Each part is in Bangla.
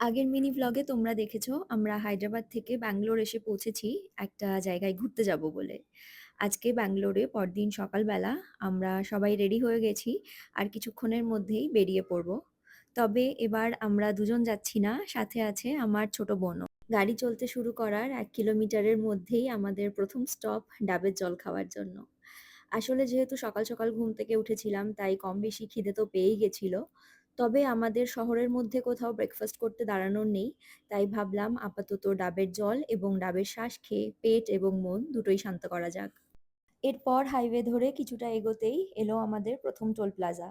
আগের মিনি ভ্লগে তোমরা দেখেছো আমরা হায়দ্রাবাদ থেকে ব্যাঙ্গালোর এসে পৌঁছেছি একটা জায়গায় ঘুরতে যাব বলে। আজকে ব্যাঙ্গালোরে পরদিন সকালবেলা আমরা সবাই রেডি হয়ে গেছি আর কিছুক্ষণের মধ্যেই বেরিয়ে পড়ব। তবে এবার আমরা দুজন যাচ্ছি না, সাথে আছে আমার ছোট বোনও। গাড়ি চলতে শুরু করার 1 কিলোমিটারের মধ্যেই আমাদের প্রথম স্টপ ডাবের জল খাওয়ার জন্য। আসলে যেহেতু সকাল সকাল ঘুম থেকে উঠেছিলাম তাই কম বেশি খিদে তো পেয়েই গেছিল। তবে আমাদের শহরের মধ্যে কোথাও ব্রেকফাস্ট করতে দাঁড়ানোর নেই, তাই ভাবলাম আপাতত ডাবের জল এবং ডাবের শাঁস খেয়ে পেট এবং মন দুটোই শান্ত করা যাক। এরপর হাইওয়ে ধরে কিছুটা এগোতেই এলো আমাদের প্রথম টোল প্লাজা,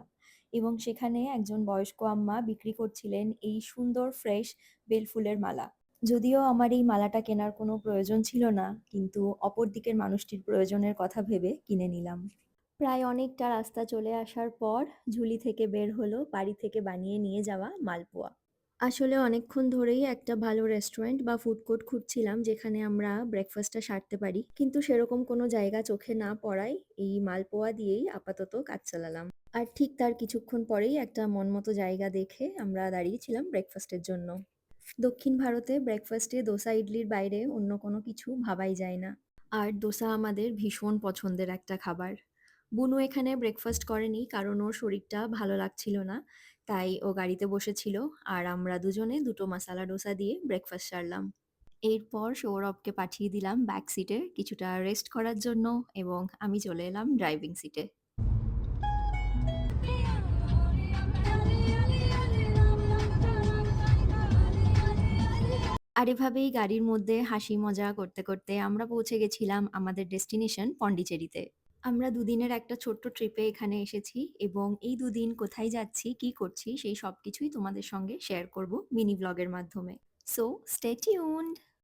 এবং সেখানে একজন বয়স্ক আম্মা বিক্রি করছিলেন এই সুন্দর ফ্রেশ বেলফুলের মালা। যদিও আমার এই মালাটা কেনার কোনো প্রয়োজন ছিল না, কিন্তু অপর দিকের মানুষটির প্রয়োজনের কথা ভেবে কিনে নিলাম। প্রায় অনেকটা রাস্তা চলে আসার পর ঝুলি থেকে বের হলো বাড়ি থেকে বানিয়ে নিয়ে যাওয়া মালপোয়া। আসলে অনেকক্ষণ ধরেই একটা ভালো রেস্টুরেন্ট বা ফুড কোর্ট খুঁজছিলাম যেখানে আমরা ব্রেকফাস্টটা সারতে পারি, কিন্তু সেরকম কোনো জায়গা চোখে না পড়ায় এই মালপোয়া দিয়েই আপাতত কাজ চালালাম। আর ঠিক তার কিছুক্ষণ পরেই একটা মনমতো জায়গা দেখে আমরা দাঁড়িয়েছিলাম ব্রেকফাস্টের জন্য। দক্ষিণ ভারতে ব্রেকফাস্টে দোসা ইডলির বাইরে অন্য কোনো কিছু ভাবাই যায় না। আর দোসা আমাদের ভীষণ পছন্দের একটা খাবার। বুনু এখানে ব্রেকফাস্ট করেনি কারণ ওর শরীরটা ভালো লাগছিল না, তাই ও গাড়িতে বসেছিল। আর আমরা দুজনে দুটো মাসালা ডোসা দিয়ে ব্রেকফাস্ট সারলাম। এরপর সৌরভকে পাঠিয়ে দিলাম ব্যাক সিটে কিছুটা রেস্ট করার জন্য, এবং আমি চলে এলাম ড্রাইভিং সিটে। আর এভাবেই গাড়ির মধ্যে হাসি মজা করতে করতে আমরা পৌঁছে গেছিলাম আমাদের ডেস্টিনেশন পন্ডিচেরিতে। আমরা দুদিনের একটা ছোট্ট ট্রিপে এখানে এসেছি, এবং এই দুদিন কোথায় যাচ্ছি কি করছি সেই সব কিছুই তোমাদের সঙ্গে শেয়ার করব মিনি ব্লগের মাধ্যমে। So stay tuned.